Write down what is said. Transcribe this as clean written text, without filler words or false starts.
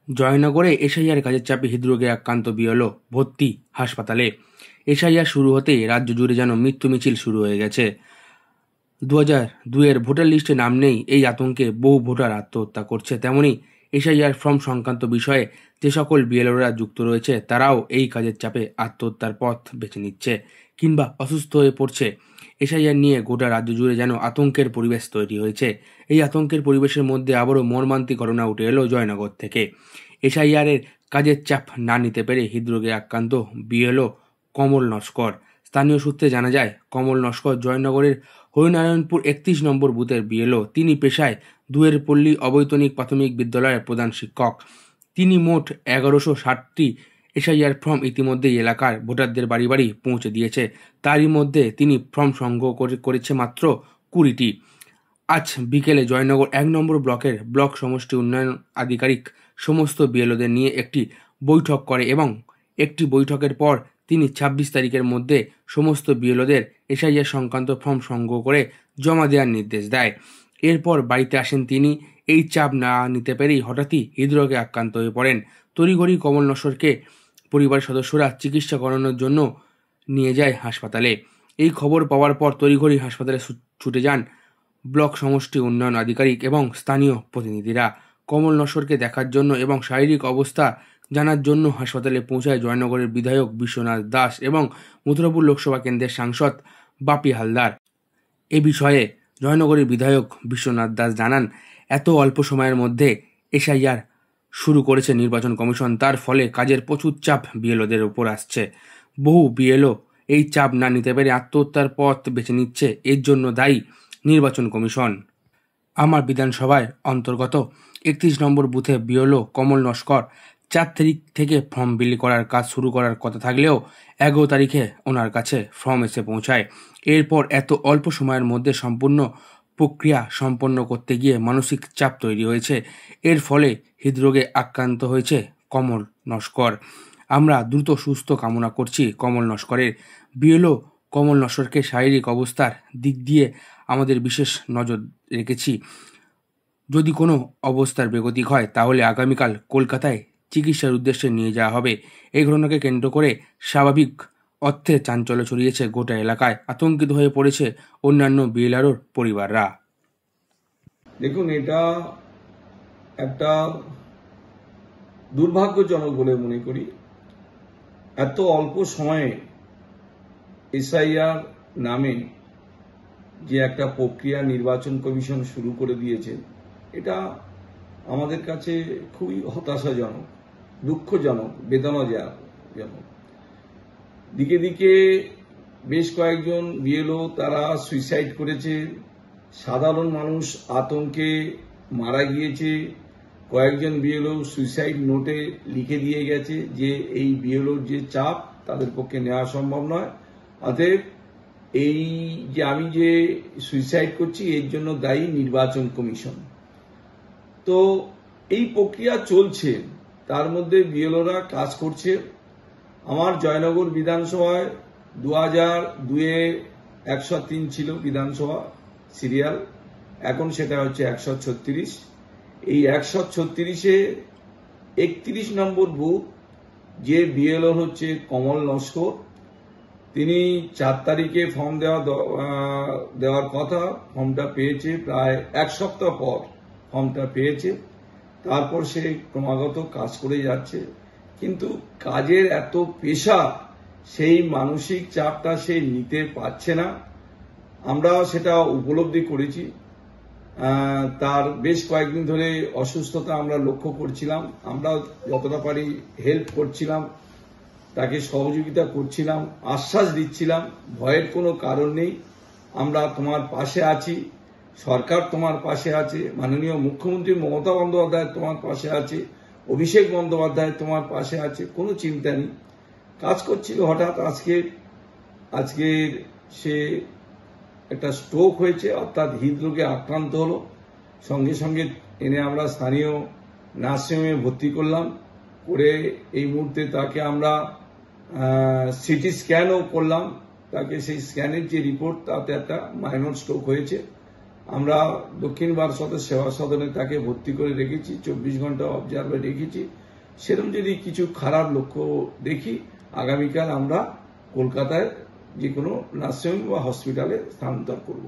জয়নগরে SIR কাজের চাপে হৃদরোগে আক্রান্ত বিএলও ভর্তি হাসপাতালে। এসআইআর শুরু হতেই রাজ্য জুড়ে যেন মৃত্যু মিছিল শুরু হয়ে গেছে। 2002-এর ভোটার লিস্টে নাম নেই এই আতঙ্কে বহু ভোটার আত্মহত্যা করছে। তেমনি এসআইআর ফর্ম সংক্রান্ত বিষয়ে যে সকল বিএলওরা যুক্ত রয়েছে তারাও এই কাজের চাপে আত্মহত্যার পথ বেছে নিচ্ছে কিংবা অসুস্থ হয়ে পড়ছে। এসআইআর নিয়ে গোটা রাজ্য জুড়ে যেন আতঙ্কের পরিবেশ তৈরি হয়েছে। এই আতঙ্কের পরিবেশের মধ্যে আবারও মর্মান্তিক ঘটনা উঠে এলো জয়নগর থেকে। এসআইআরের কাজের চাপ না নিতে পেরে হৃদরোগে আক্রান্ত বিএলও কমল নস্কর। স্থানীয় সূত্রে জানা যায়, কমল নস্কর জয়নগরের হরিনারায়ণপুর 31 নম্বর বুথের বিএলও। তিনি পেশায় দুয়ের পল্লী অবৈতনিক প্রাথমিক বিদ্যালয়ের প্রধান শিক্ষক। তিনি মোট 1160টি এসআইআর ফর্ম ইতিমধ্যেই এলাকার ভোটারদের বাড়ি বাড়ি পৌঁছে দিয়েছে। তারই মধ্যে তিনি ফর্ম সংগ্রহ করেছে মাত্র 20টি। আজ বিকেলে জয়নগর 1 নম্বর ব্লকের ব্লক সমষ্টি উন্নয়ন আধিকারিক সমস্ত বিএলওদের নিয়ে একটি বৈঠক করে এবং একটি বৈঠকের পর তিনি 26 তারিখের মধ্যে সমস্ত বিএলওদের এসআইআর সংক্রান্ত ফর্ম সংগ্রহ করে জমা দেওয়ার নির্দেশ দেয়। এরপর বাড়িতে আসেন তিনি। এই চাপ না নিতে পেরেই হঠাৎই হৃদরোগে আক্রান্ত হয়ে পড়েন। তড়িঘড়ি কমল নস্করকে পরিবারের সদস্যরা চিকিৎসা করানোর জন্য নিয়ে যায় হাসপাতালে। এই খবর পাওয়ার পর তড়িঘড়ি হাসপাতালে ছুটে যান ব্লক সমষ্টি উন্নয়ন আধিকারিক এবং স্থানীয় প্রতিনিধিরা। কমল নস্করকে দেখার জন্য এবং শারীরিক অবস্থা জানার জন্য হাসপাতালে পৌঁছায় জয়নগরের বিধায়ক বিশ্বনাথ দাস এবং মথুরাপুর লোকসভা কেন্দ্রের সাংসদ বাপি হালদার। এ বিষয়ে জয়নগরের বিধায়ক বিশ্বনাথ দাস জানান, এত অল্প সময়ের মধ্যে এসআইআর শুরু করেছে নির্বাচন কমিশন, তার ফলে কাজের প্রচুর চাপ বিএলওদের উপর আসছে। বহু বিএলও এই চাপ না নিতে পেরে আত্মহত্যার পথ বেছে নিচ্ছে। এর জন্য দায়ী নির্বাচন কমিশন। আমার বিধানসভায় অন্তর্গত 31 নম্বর বুথে বিএলও কমল নস্কর 4 তারিখ থেকে ফর্ম বিলি করার কাজ শুরু করার কথা থাকলেও 11 তারিখে ওনার কাছে ফর্ম এসে পৌঁছায়। এরপর এত অল্প সময়ের মধ্যে সম্পূর্ণ প্রক্রিয়া সম্পন্ন করতে গিয়ে মানসিক চাপ তৈরি হয়েছে। এর ফলে হৃদরোগে আক্রান্ত হয়েছে কমল নস্কর। আমরা দ্রুত সুস্থ কামনা করছি কমল নস্করের। বিএলও কমল নস্করকে শারীরিক অবস্থার দিক দিয়ে আমাদের বিশেষ নজর রেখেছি। যদি কোনো অবস্থার বেগতিক হয় তাহলে আগামীকাল কলকাতায় চিকিৎসার উদ্দেশ্যে নিয়ে যাওয়া হবে। এই ঘটনাকে কেন্দ্র করে স্বাভাবিক অর্থে চাঞ্চল্য ছড়িয়েছে গোটা এলাকায়। আতঙ্কিত হয়ে পড়েছে অন্যান্য বিএলআরওর পরিবাররা। দেখুন, এটা একটা দুর্ভাগ্যজনক বলে মনে করি। এত অল্প সময়ে এসআইআর নামে যে একটা প্রক্রিয়া নির্বাচন কমিশন শুরু করে দিয়েছে, এটা আমাদের কাছে খুবই হতাশাজনক, দুঃখজনক, বেদনাজনক। দিকে দিকে বেশ কয়েকজন বিএলও তারা সুইসাইড করেছে, সাধারণ মানুষ আতঙ্কে মারা গিয়েছে। কয়েকজন বিএলও সুইসাইড নোটে লিখে দিয়ে গেছে যে এই বিএলওর যে চাপ তাদের পক্ষে নেওয়া সম্ভব নয়, অতএব এই যে আমি যে সুইসাইড করছি এর জন্য দায়ী নির্বাচন কমিশন। তো এই প্রক্রিয়া চলছে, তার মধ্যে বিএলওরা কাজ করছে। আমার জয়নগর বিধানসভায় 2002-এ 103 ছিল বিধানসভা সিরিয়াল, এখন সেটা হচ্ছে 136। এই 136-এ 31 নম্বর বুথ যে বিএলও হচ্ছে কমল নস্কর। তিনি 4 তারিখে ফর্ম দেওয়ার কথা, ফর্মটা পেয়েছে প্রায় 1 সপ্তাহ পর ফর্মটা পেয়েছে। তারপর সে ক্রমাগত কাজ করে যাচ্ছে, কিন্তু কাজের এত পেশা, সেই মানসিক চাপটা সে নিতে পারছে না। আমরা সেটা উপলব্ধি করেছি। তার বেশ কয়েকদিন ধরে অসুস্থতা আমরা লক্ষ্য করছিলাম। আমরা যতটা পারি হেল্প করছিলাম, তাকে সহযোগিতা করছিলাম, আশ্বাস দিচ্ছিলাম ভয়ের কোনো কারণ নেই, আমরা তোমার পাশে আছি, সরকার তোমার পাশে আছে, মাননীয় মুখ্যমন্ত্রী মমতা বন্দ্যোপাধ্যায় তোমার পাশে আছে, অভিষেক বন্দ্যোপাধ্যায় তোমার পাশে আছে, কোনো চিন্তা নেই। কাজ করছিল। হঠাৎ আজকের সে একটা স্ট্রোক হয়েছে, অর্থাৎ হৃদরোগে আক্রান্ত হলো। সঙ্গে সঙ্গে এনে আমরা স্থানীয় নার্সিংহোমে ভর্তি করলাম, করে এই মুহূর্তে তাকে আমরা সিটি স্ক্যানও করলাম। তাকে সেই স্ক্যানের যে রিপোর্ট, তাতে একটা মাইনর স্ট্রোক হয়েছে। আমরা দক্ষিণ বারাসত সেবা সদনে তাকে ভর্তি করে রেখেছি, 24 ঘন্টা অবজার্ভে রেখেছি। সেরকম যদি কিছু খারাপ লক্ষ্য দেখি, আগামীকাল আমরা কলকাতায় যে কোনো নার্সিংহোম বা হসপিটালে স্থানান্তর করব।